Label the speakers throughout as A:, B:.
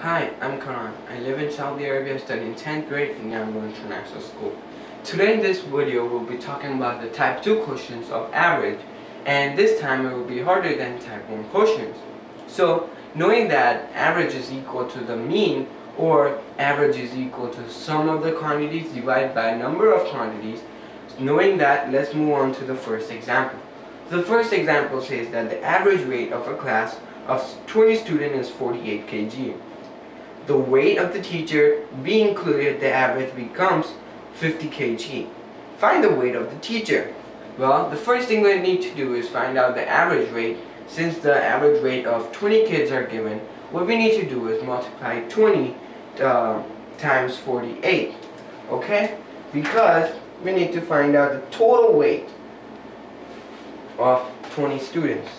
A: Hi, I'm Karan. I live in Saudi Arabia studying 10th grade in Yangon International School. Today in this video we'll be talking about the type 2 quotients of average, and this time it will be harder than type 1 quotients. So knowing that average is equal to the mean, or average is equal to sum of the quantities divided by number of quantities, knowing that, let's move on to the first example. The first example says that the average weight of a class of 20 students is 48 kg. The weight of the teacher being included, the average becomes 50 kg. Find the weight of the teacher. Well, the first thing we need to do is find out the average weight. Since the average weight of 20 kids are given, what we need to do is multiply 20 times 48. Okay? Because we need to find out the total weight of 20 students.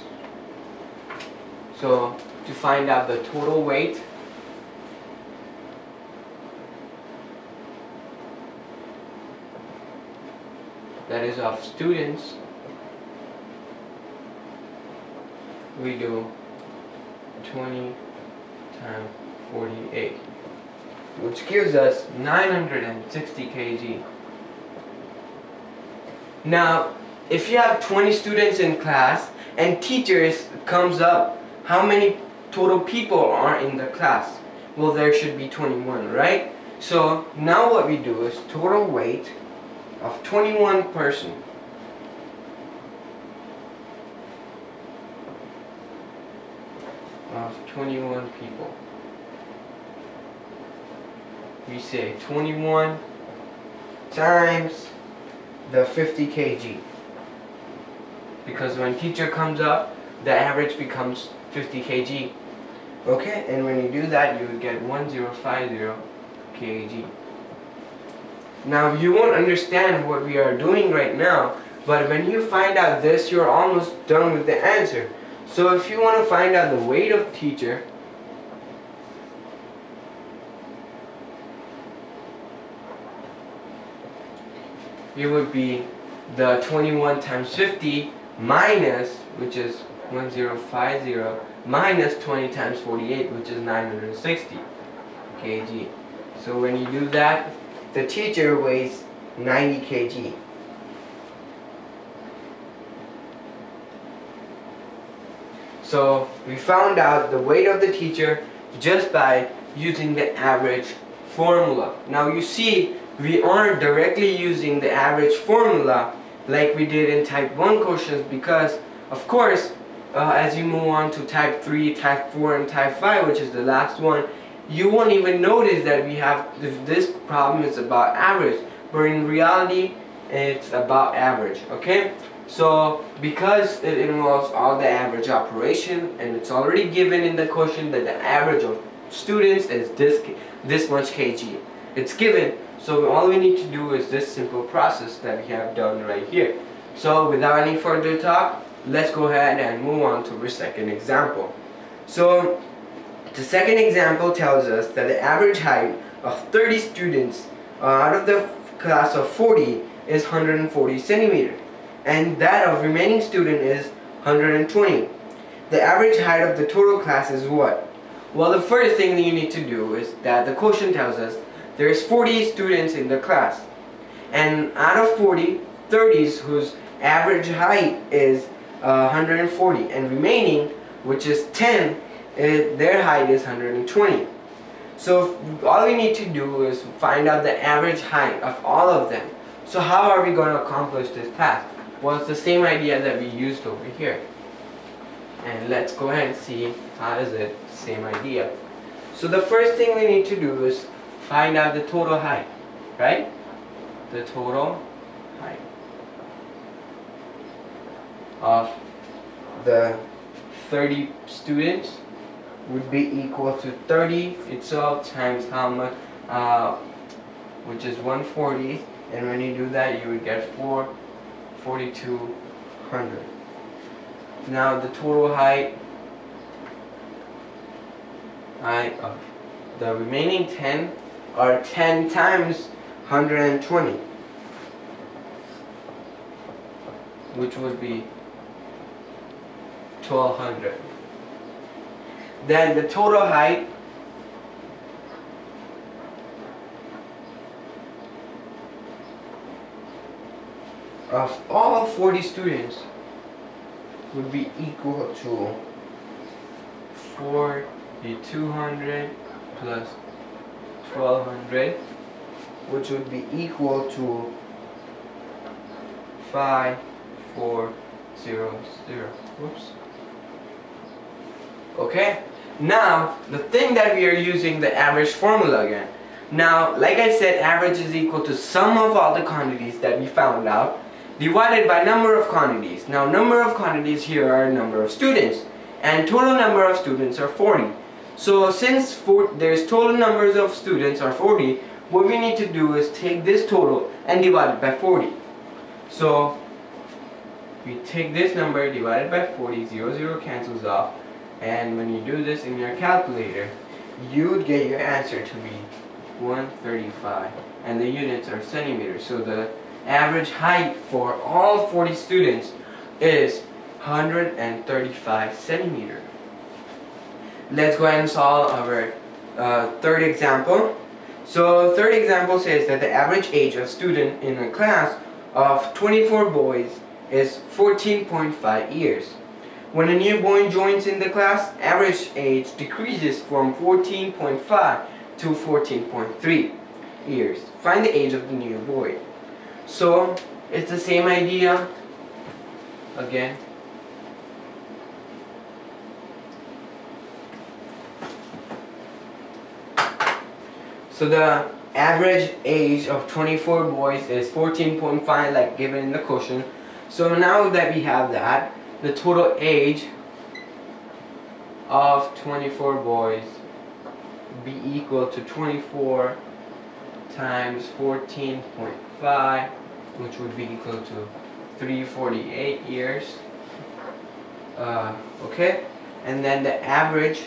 A: So, to find out the total weight, that is of students, we do 20 times 48, which gives us 960 kg. Now, if you have 20 students in class and teachers comes up, how many total people are in the class? Well, there should be 21, right? So now what we do is total weight of 21 person of 21 people. We say 21 times the 50 kg, because when teacher comes up, the average becomes 50 kg. Okay, and when you do that, you would get 1050 kg. Now, you won't understand what we are doing right now, but when you find out this, you're almost done with the answer. So if you want to find out the weight of the teacher, it would be the 21 times 50 minus, which is 1050, minus 20 times 48, which is 960 kg. So when you do that, the teacher weighs 90 kg. So we found out the weight of the teacher just by using the average formula. Now you see, we aren't directly using the average formula like we did in type 1 quotients, because of course as you move on to type 3, type 4 and type 5, which is the last one, you won't even notice that we have this problem is about average, but in reality it's about average. Okay, so because it involves all the average operation, and it's already given in the question that the average of students is this much kg, it's given. So all we need to do is this simple process that we have done right here. So without any further talk, let's go ahead and move on to the second example. So the second example tells us that the average height of 30 students out of the class of 40 is 140 centimeters, and that of remaining student is 120. The average height of the total class is what? Well, the first thing that you need to do is that the quotient tells us there's 40 students in the class, and out of 40, 30s whose average height is 140, and remaining, which is 10, their height is 120. So all we need to do is find out the average height of all of them. So how are we going to accomplish this task? Well, it's the same idea that we used over here. And let's go ahead and see how is it the same idea. So the first thing we need to do is find out the total height, right? The total height of the 30 students would be equal to 30 itself times how much, which is 140, and when you do that you would get 4,200. Now the total height of the remaining 10 are 10 times 120, which would be 1200. Then the total height of all 40 students would be equal to 4,200 plus 1,200, which would be equal to 5,400. Whoops. Okay, now the thing that we are using the average formula again. Now, like I said, average is equal to sum of all the quantities that we found out divided by number of quantities. Now, number of quantities here are number of students, and total number of students are 40. So since there's total numbers of students are 40, what we need to do is take this total and divide it by 40. So we take this number divided by 40, 0, 0 cancels off, and when you do this in your calculator, you would get your answer to be 135, and the units are centimeters. So the average height for all 40 students is 135 centimeters. Let's go ahead and solve our third example. So third example says that the average age of student in a class of 24 boys is 14.5 years. When a new boy joins in the class, average age decreases from 14.5 to 14.3 years. Find the age of the new boy. So it's the same idea again. So the average age of 24 boys is 14.5, like given in the question. So now that we have that, the total age of 24 boys would be equal to 24 times 14.5, which would be equal to 348 years. Okay, and then the average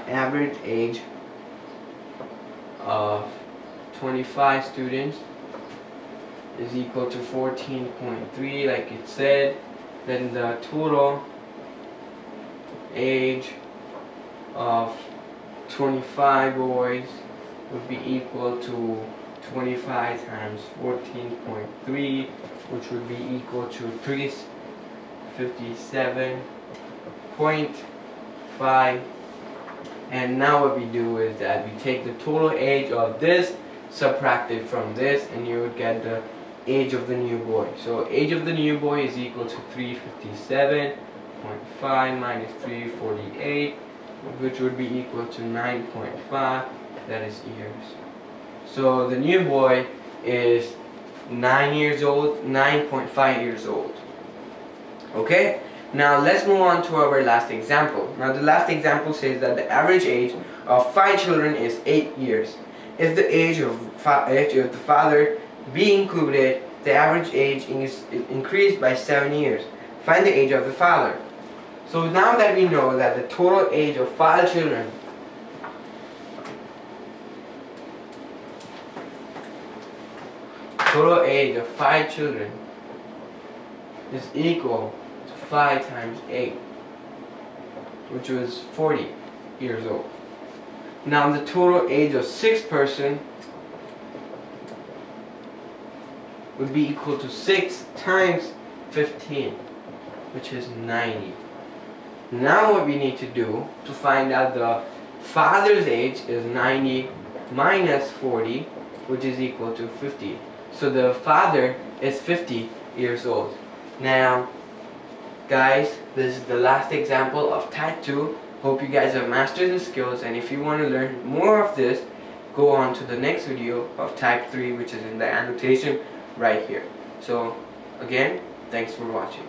A: average age of 25 students is equal to 14.3, like it said. Then the total age of 25 boys would be equal to 25 times 14.3, which would be equal to 357.5. And now what we do is that we take the total age of this, subtract it from this, and you would get the age of the new boy. So age of the new boy is equal to 357.5 minus 348, which would be equal to 9.5, that is years. So the new boy is 9 years old, 9.5 years old. Okay? Now let's move on to our last example. Now the last example says that the average age of 5 children is 8 years. If the age of the father be included, the average age is increased by 7 years. Find the age of the father. So now that we know that the total age of 5 children is equal to 5 times 8, which was 40 years old. Now the total age of 6 person would be equal to 6 times 15, which is 90. Now what we need to do to find out the father's age is 90 minus 40, which is equal to 50. So the father is 50 years old. Now guys, this is the last example of type 2. Hope you guys have mastered the skills, and if you want to learn more of this, go on to the next video of type 3, which is in the annotation right here. So again, thanks for watching.